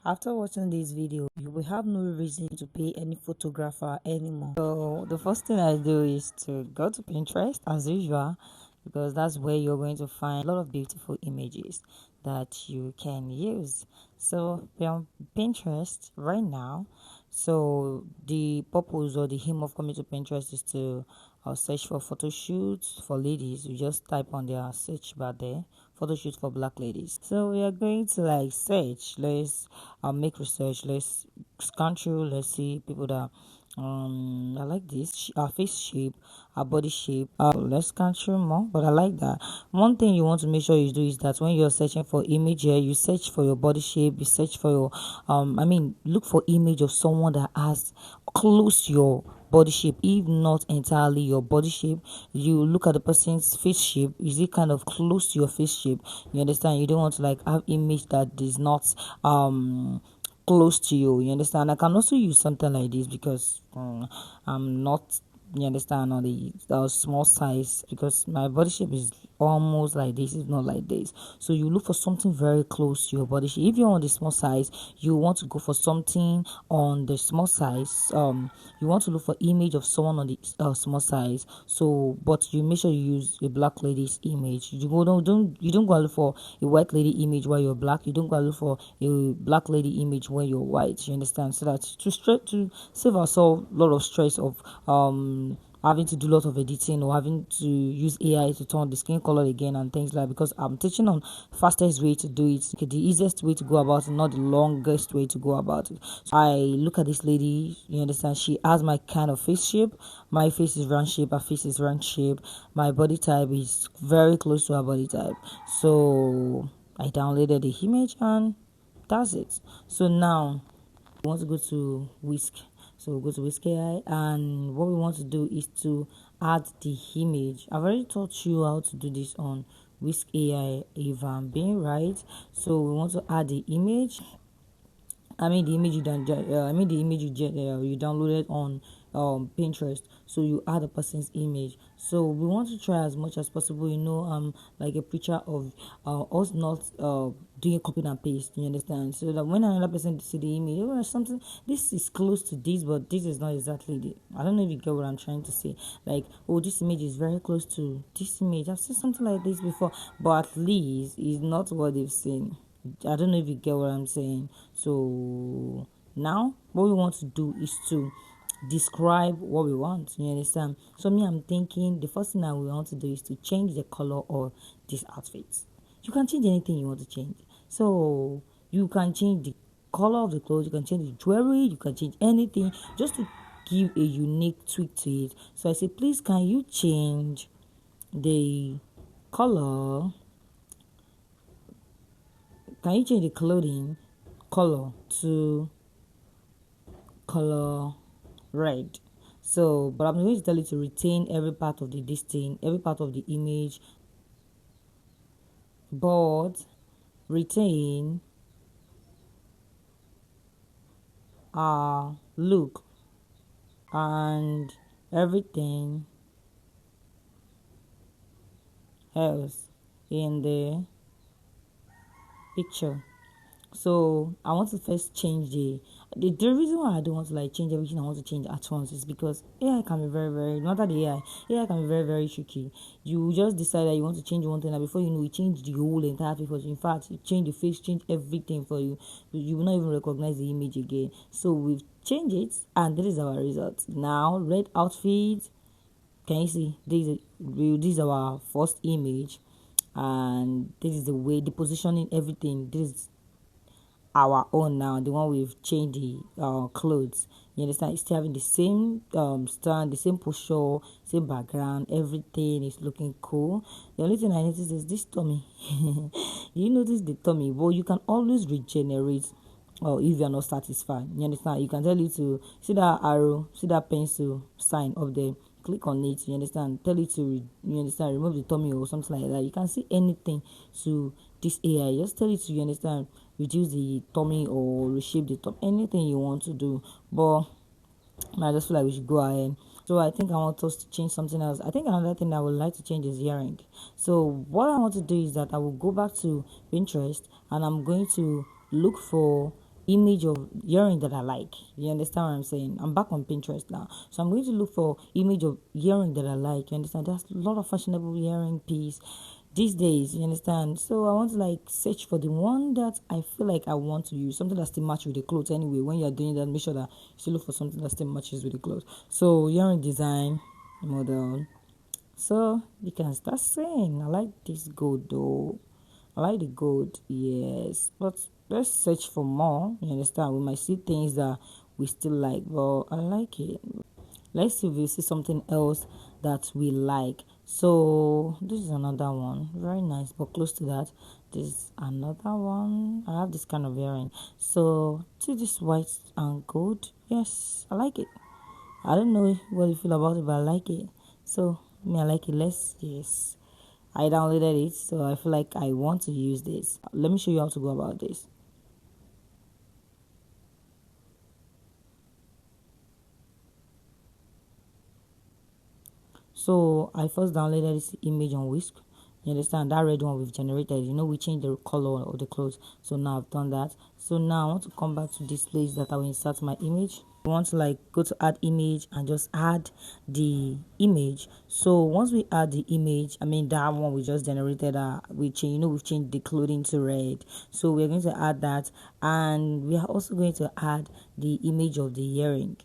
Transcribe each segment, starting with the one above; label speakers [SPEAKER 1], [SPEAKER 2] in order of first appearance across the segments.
[SPEAKER 1] After watching this video, you will have no reason to pay any photographer anymore. So the first thing I do is to go to Pinterest as usual, because that's where you're going to find a lot of beautiful images that you can use. So we're on Pinterest right now. So the purpose or the aim of coming to Pinterest is to search for photo shoots for ladies. You just type on their search bar there, photo shoot for black ladies. So we are going to like search. Let's make research. Let's scan through. Let's see people that I like this our face shape, our body shape. Let's scan through more, but I like that. One thing you want to make sure you do is that when you're searching for image here, you search for your body shape. You search for your look for image of someone that has close to your body shape. If not entirely your body shape, you look at the person's face shape. Is it kind of close to your face shape? You understand? You don't want to like have image that is not close to you understand. I can also use something like this because I'm not, you understand, on the small size, because my body shape is almost like this, it's not like this. So you look for something very close to your body shape. If you're on the small size, you want to go for something on the small size. You want to look for image of someone on the small size. So but you make sure you use a black lady's image. You don't go look for a white lady image where you're black. You don't go look for a black lady image where you're white. You understand? So that to save ourselves a lot of stress of having to do a lot of editing or having to use AI to turn the skin color again and things like, because I'm teaching on fastest way to do it, okay, the easiest way to go about it, not the longest way to go about it. So I look at this lady, you understand, she has my kind of face shape. My face is round shape, her face is round shape, my body type is very close to her body type. So I downloaded the image and that's it. So now we want to go to Whisk. So we'll go to Whisk AI, and what we want to do is to add the image. I've already taught you how to do this on Whisk AI if I'm being right. So we want to add the image. The image you you downloaded on Pinterest. So you add a person's image. So we want to try as much as possible, like a picture of us not doing copy and paste. You understand? So that when another person see the image, oh, something this is close to this, but this is not exactly the. I don't know if you get what I'm trying to say. Like, oh, this image is very close to this image. I've seen something like this before, but at least it's not what they've seen. I don't know if you get what I'm saying. So now what we want to do is to describe what we want. You understand? So me, I'm thinking the first thing that we want to do is to change the color of this outfit. You can change anything you want to change. So you can change the color of the clothes, you can change the jewelry, you can change anything just to give a unique tweak to it. So I say, please, can you change the color? Can you change the clothing color to color red? So, but I'm going to tell you to retain every part of the distinct, every part of the image, but retain our look and everything else in the picture. So I want to first change the reason why I don't want to like change everything I want to change at once is because AI can be very, not that the AI can be very tricky. You just decide that you want to change one thing, and before you know, you change the whole entire thing for you. In fact, you change the face, change everything for you. You will not even recognize the image again. So we've changed it, and this is our result. Now, red outfit. Can you see? This is our first image, and this is the way, the positioning, everything. This is our own now, the one we've changed the clothes. You understand? It's still having the same stand, the same posture, same background, everything is looking cool. The only thing I noticed is this tummy. You notice the tummy? Well, you can always regenerate if you're not satisfied. You understand? You can tell it to see that arrow, see that pencil sign up there, click on it. You understand? Tell it to you understand, remove the tummy or something like that. You can see anything to this AI. Just tell it to, you understand, reduce the tummy or reshape the top, anything you want to do. But I just feel like we should go ahead. So I think I want us to change something else. I think another thing I would like to change is earring. So what I want to do is that I will go back to Pinterest and I'm going to look for image of earring that I like. You understand what I'm saying? I'm back on Pinterest now. So I'm going to look for image of earring that I like. You understand? There's a lot of fashionable earring piece these days, you understand? So I want to like search for the one that I feel like I want to use, something that still matches with the clothes anyway. When you're doing that, make sure that you still look for something that still matches with the clothes. So earring design, model. So you can start saying, I like this gold though. I like the gold, yes. But let's search for more. You understand? We might see things that we still like, but I like it. Let's see if we see something else that we like. So this is another one, very nice, but close to that, there's another one. I have this kind of earring. So see this white and gold. Yes, I like it. I don't know what you feel about it, but I like it. So me, I like it. Let's yes. I downloaded it, so I feel like I want to use this. Let me show you how to go about this. So I first downloaded this image on Whisk. You understand that red one we've generated? You know we changed the color of the clothes. So now I've done that. So now I want to come back to this place that I will insert my image. I want to like go to add image and just add the image. So once we add the image, I mean that one we just generated, we change, you know, we've changed the clothing to red. So we're going to add that, and we are also going to add the image of the earring.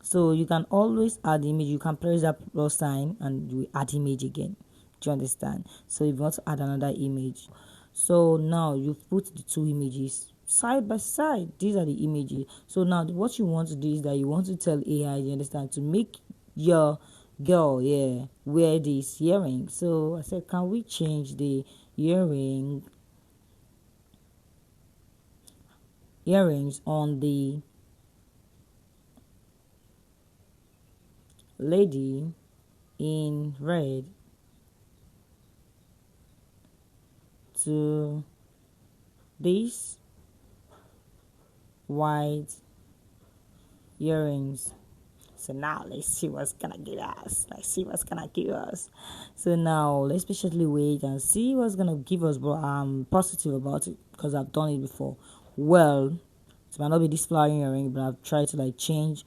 [SPEAKER 1] So you can always add image. You can press that plus sign and you add image again. Do you understand? So if you want to add another image, so now you've put the two images side by side. These are the images. So now what you want to do is that you want to tell AI, you understand, to make your girl, yeah, wear this earring. So I said, can we change the earrings on the lady in red to these white earrings. So now let's see what's gonna give us. Let's see what's gonna give us. So now let's patiently wait and see what's gonna give us. But I'm positive about it because I've done it before. Well, it might not be this flower earring, but I've tried to like change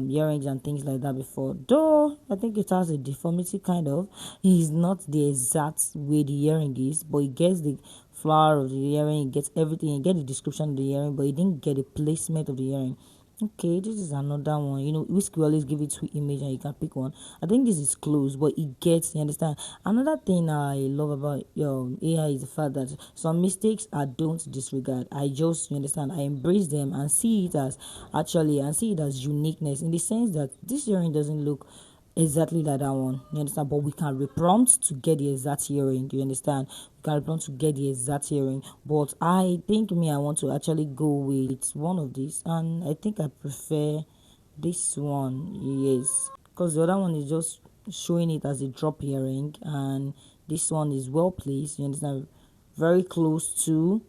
[SPEAKER 1] earrings and things like that before. Though I think it has a deformity kind of. It's not the exact way the earring is, but it gets the flower of the earring, it gets everything, it gets the description of the earring, but it didn't get the placement of the earring. Okay, this is another one. You know, Whisk will always give it two image and you can pick one. I think this is close, but it gets, you understand. Another thing I love about your AI is the fact that some mistakes I don't disregard. I just, you understand, I embrace them and see it as actually and see it as uniqueness in the sense that this earring doesn't look exactly like that one. You understand? But we can reprompt to get the exact hearing. You understand? We can reprompt to get the exact hearing. But I think me, I want to actually go with one of these, and I think I prefer this one. Yes, because the other one is just showing it as a drop hearing, and this one is well placed. You understand? Very close to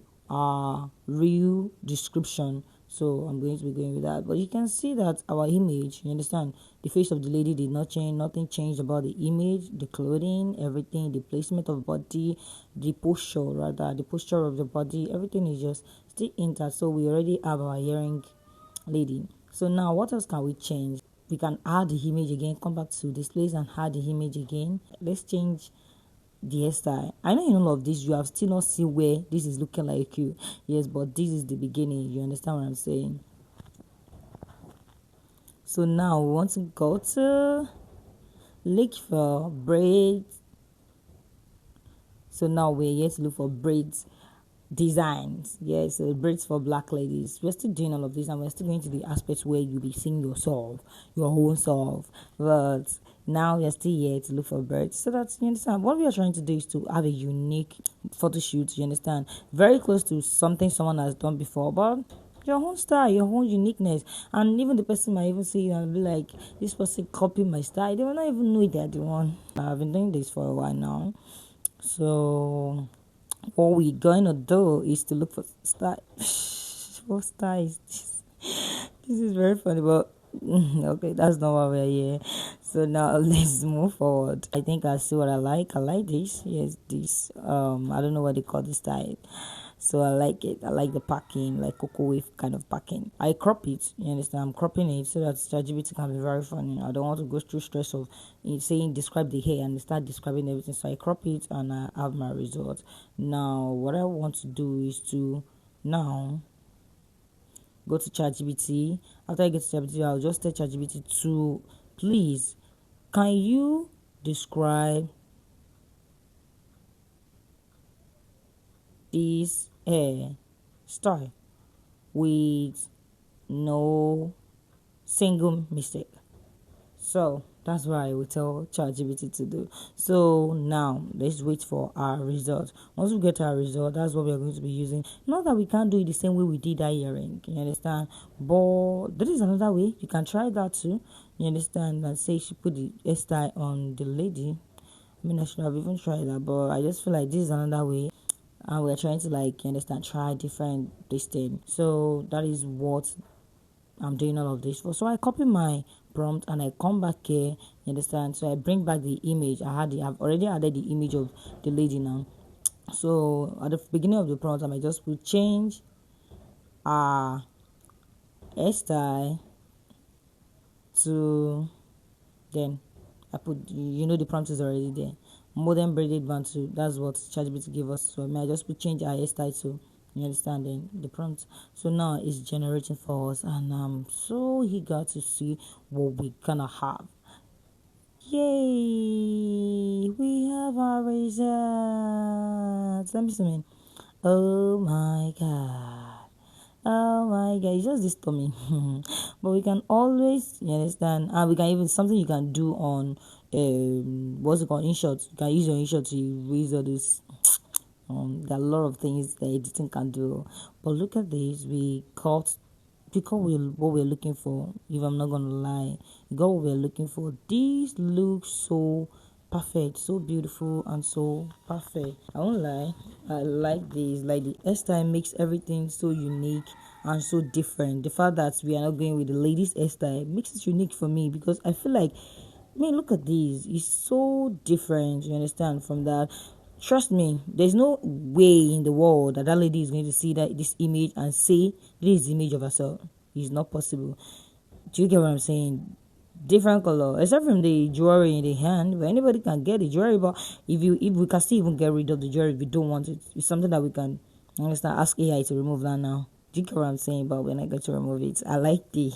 [SPEAKER 1] real description. So I'm going to be going with that. But you can see that our image, you understand, the face of the lady did not change. Nothing changed about the image, the clothing, everything, the placement of body, the posture rather, the posture of the body, everything is just still intact. So we already have our earring lady. So now what else can we change? We can add the image again, come back to this place and add the image again. Let's change the hairstyle. I know in all of this you have still not seen where this is looking like you. Yes, but this is the beginning. You understand what I'm saying? So now we want to go to look for braids. So now we're here to look for braids designs. Yes, so braids for black ladies. We're still doing all of this and we're still going to the aspects where you'll be seeing yourself, your own self. But now we're still here to look for braids. So that's, you understand, what we are trying to do is to have a unique photo shoot, you understand, very close to something someone has done before, but your own style, your own uniqueness. And even the person might even see you and be like, this person copied my style. They will not even know they're the one. I've been doing this for a while now. So what we're going to do is to look for style. What style is this? This is very funny, but okay, that's not why we're here. So now let's move forward. I think I see what I like. I like this. Yes, this. I don't know what they call this style. So I like it. I like the packing, like cocoa wave kind of packing. I crop it, you understand? I'm cropping it so that ChatGPT can be very funny. I don't want to go through stress of saying describe the hair and start describing everything. So I crop it and I have my result. Now what I want to do is to now go to ChatGPT. After I get to ChatGPT, I'll just tell ChatGPT to please, can you describe this hair style with no single mistake? So that's what I will tell ChatGPT to do. So now let's wait for our result. Once we get our result, that's what we are going to be using. Not that we can't do it the same way we did that earring, you understand? But there is another way. You can try that too. You understand? And say she put the hairstyle on the lady. I mean, I should have even tried that, but I just feel like this is another way. And we're trying to, like, you understand, try different this thing. So that is what I'm doing all of this for. So I copy my prompt and I come back here, you understand? So I bring back the image. I've already added the image of the lady now. So at the beginning of the prompt, I might just put change hairstyle to, then I put, the prompt is already there. Modern braided bantu. That's what ChatGPT gave us. So I might just put change our hairstyle to, you understand, then the prompt. So now it's generating for us, and I'm so eager to see what we're gonna have. Yay! We have our results. Let me see. Oh my god. Oh my god, it's just this tummy. But we can always, you understand, and we can even something you can do on what's it called, InShot. You can use your InShot to erase all this. There are a lot of things that editing can do. But look at this, we got what we're looking for. If I'm not gonna lie, we got what we're looking for. These look so perfect, so beautiful, and so perfect. I won't lie, I like this. Like the hairstyle makes everything so unique and so different. The fact that we are not going with the ladies hairstyle makes it unique for me, because I feel like, man, look at this. It's so different, you understand, from that. Trust me, there's no way in the world that lady is going to see this image and say this is the image of herself. It's not possible. Do you get what I'm saying? Different color, except from the jewelry in the hand, where anybody can get the jewelry. But if we can still even get rid of the jewelry if we don't want it, it's something that we can understand. Ask AI to remove that now. Do you get what I'm saying? But when I get to remove it, I like the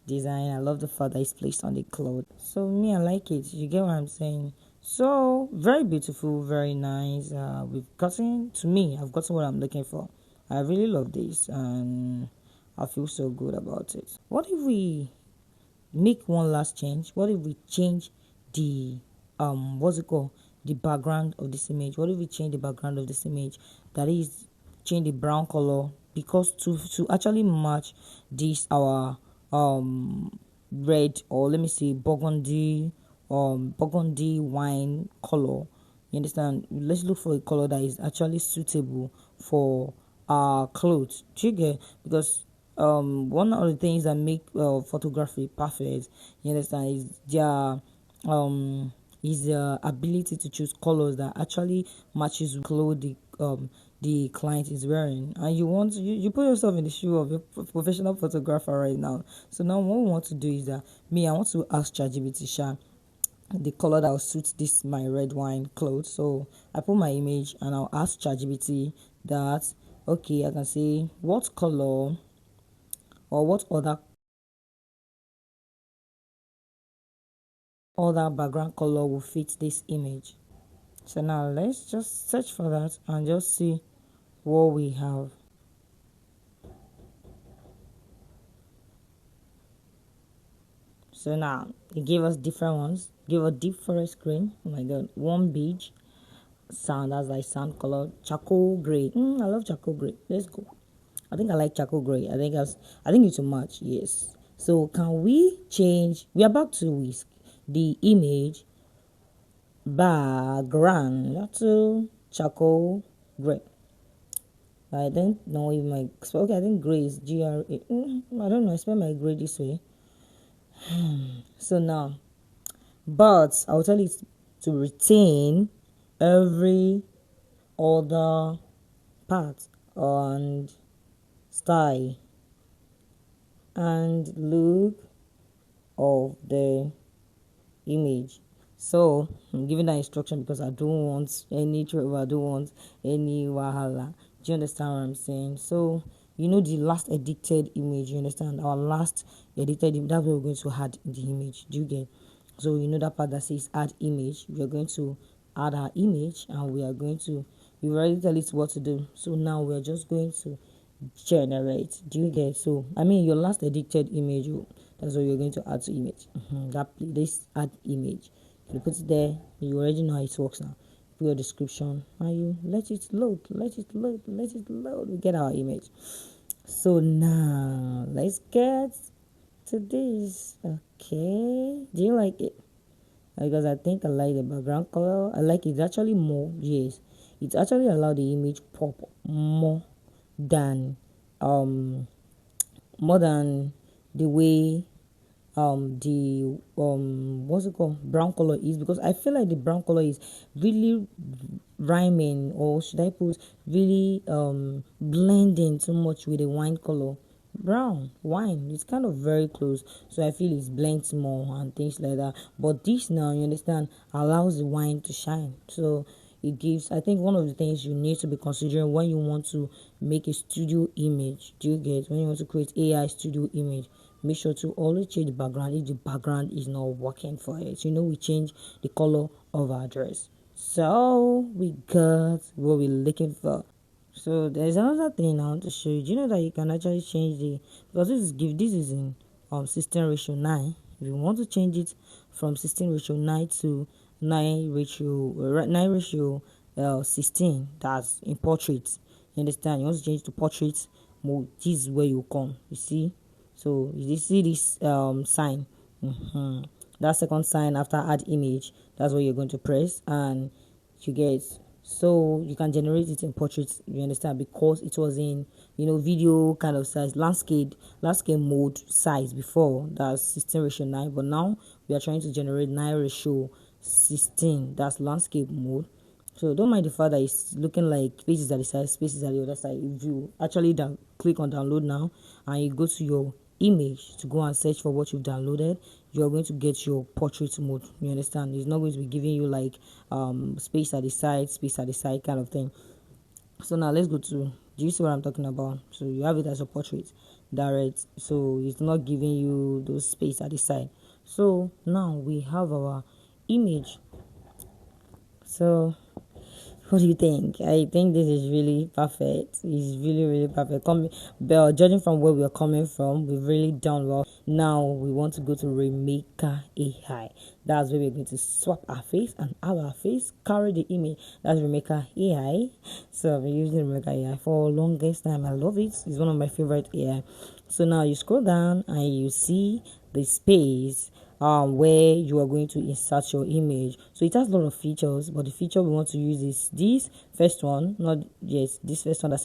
[SPEAKER 1] design. I love the fact that it's placed on the cloth. So me, I like it. You get what I'm saying? So very beautiful, very nice. I've gotten what I'm looking for. I really love this, and I feel so good about it. What if we make one last change? What if we change the what's it called, the background of this image? What if we change the background of this image, that is, change the brown color, because to actually match this our red, or let me say burgundy wine color, you understand? Let's look for a color that is actually suitable for our clothes. Do you get? Because one of the things that make photography perfect, you understand, is their ability to choose colors that actually matches with clothes the client is wearing. And you put yourself in the shoe of a professional photographer right now. So now what we want to do is that I want to ask ChatGPT the color that will suit this my red wine clothes. So I put my image and I'll ask ChatGPT that, okay, I can say what color or what other background color will fit this image. So now let's just search for that and just see what we have. So now it gave us different ones. Give a deep forest green. Oh my god, warm beige. Sand, that's like sand color. Charcoal gray. I love charcoal gray. Let's go. I think I like charcoal gray. I think it's a match. Yes. So can we change? We are about to whisk the image background to charcoal gray. I don't know if my okay. I think gray is GRA. I don't know. I spell my gray this way. So now, but I'll tell it to retain every other part and style and look of the image. So I'm giving that instruction because I don't want any trouble, I don't want any wahala. Do you understand what I'm saying? So the last edited image, you understand? Our last edited image, that's where we're going to add the image. Do you get? So that part that says add image, we are going to add our image, and we are going to, we already tell it what to do. So now we're just going to generate. Do you get? So I mean, your last edited image, that's what you're going to add to image. This add image, you put it there, you already know how it works now. Put your description and you let it load, we get our image. So now let's get to this. Okay, do you like it? Because I think I like the background color. I like it actually more. Yes, it actually allowed the image pop more than more than the way the what's it called, brown color is, because I feel like the brown color is really rhyming, or should I put really blending too much with the wine color. Brown wine, it's kind of very close, so I feel it blends more and things like that. But this now, you understand, allows the wine to shine. So it gives, I think, one of the things you need to be considering when you want to make a studio image. Do you get? When you want to create AI studio image, make sure to always change the background if the background is not working for it. We change the color of our dress, so we got what we're looking for. So there's another thing I want to show you. Do you know that you can actually change the, because this is in 16:9. If you want to change it from 16:9 to 9:16, that's in portrait. You understand? You want to change to portrait mode. This is where you come. You see? So you see this sign. That second sign after add image, that's what you're going to press, and you get, so you can generate it in portrait. You understand? Because it was in video kind of size, landscape mode size before, that's 16:9, but now we are trying to generate 9:16, that's landscape mode. So don't mind the fact that it's looking like spaces at the side, spaces at the other side. If you actually click on download now, and you go to your image to go and search for what you've downloaded, you're going to get your portrait mode. You understand? It's not going to be giving you like space at the side kind of thing. So now let's go to, do you see what I'm talking about? So you have it as a portrait direct, so it's not giving you those space at the side. So now we have our image. So what do you think? I think this is really perfect. It's really, really perfect. But judging from where we are coming from, we've really done well. Now we want to go to Remaker AI. That's where we're going to swap our face and have our face carry the image. That's Remaker AI. So I've been using Remaker AI for longest time. I love it. It's one of my favorite AI. So now you scroll down and you see the space where you are going to insert your image. So it has a lot of features, but the feature we want to use is this first one, this first one that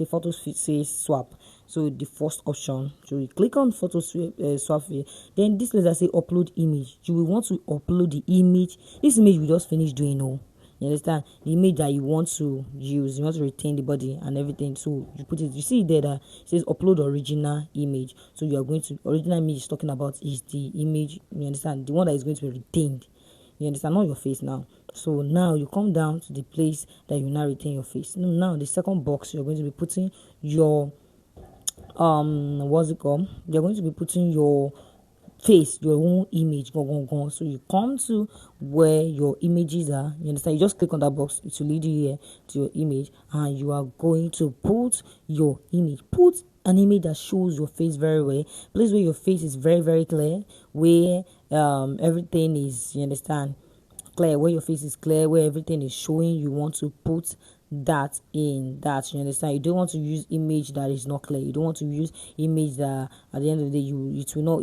[SPEAKER 1] says swap. So the first option, so you click on photo swap, then this place that say upload image, you will want to upload the image. This image we just finished doing. You understand? The image that you want to use, you want to retain the body and everything. So you put it, you see there that it says upload original image. So you are going to, original image is talking about is the image, you understand? The one that is going to be retained. You understand? Not your face now. So now you come down to the place that you now retain your face. Now the second box, you're going to be putting your what's it called? You're going to be putting your face, your own image. Go. So you come to where your images are. You understand? You just click on that box. It will lead you here to your image, and you are going to put your image. Put an image that shows your face very well. Place where your face is very, very clear. Where everything is, you understand, clear, where your face is clear, where everything is showing. You want to put that in that, you understand? You don't want to use image that is not clear. You don't want to use image that at the end of the day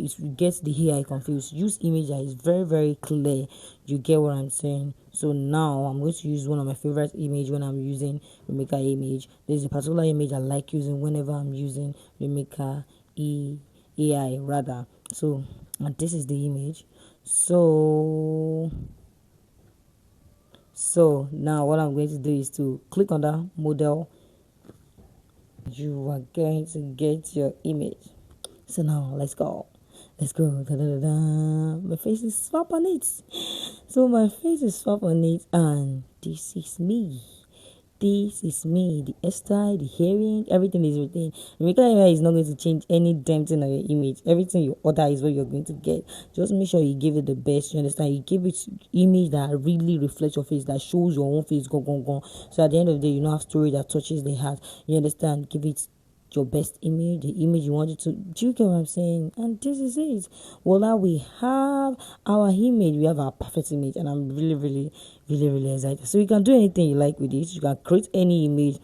[SPEAKER 1] it gets the AI confused. Use image that is very, very clear. You get what I'm saying? So now I'm going to use one of my favorite image when I'm using Remaker image. There's a particular image I like using whenever I'm using Remaker AI rather. So and this is the image. So now what I'm going to do is to click on that model. you are going to get your image. So now let's go. Let's go. Da, da, da, da. My face is swap on it. So my face is swap on it, and this is me. This is me. The hairstyle, the hearing, everything is written. Remember, is not going to change any damn thing on your image. Everything you order is what you're going to get. Just make sure you give it the best. You understand? You give it image that really reflects your face, that shows your own face. Go. So at the end of the day, you know, have story that touches the heart. You understand? Give it your best image, the image you wanted to. Do you get what I'm saying? And this is it. Well, now we have our image, we have our perfect image, and I'm really excited. So you can do anything you like with it. You can create any image,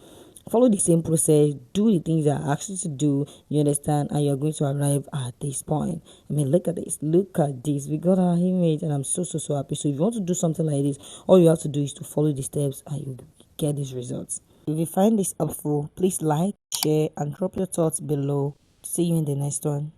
[SPEAKER 1] follow the same process, do the things that I asked you to do. You understand? And you're going to arrive at this point. I mean, look at this. Look at this. We got our image, and I'm so happy. So if you want to do something like this, all you have to do is to follow the steps, and you get these results. If you find this helpful, please like, share, and drop your thoughts below. See you in the next one.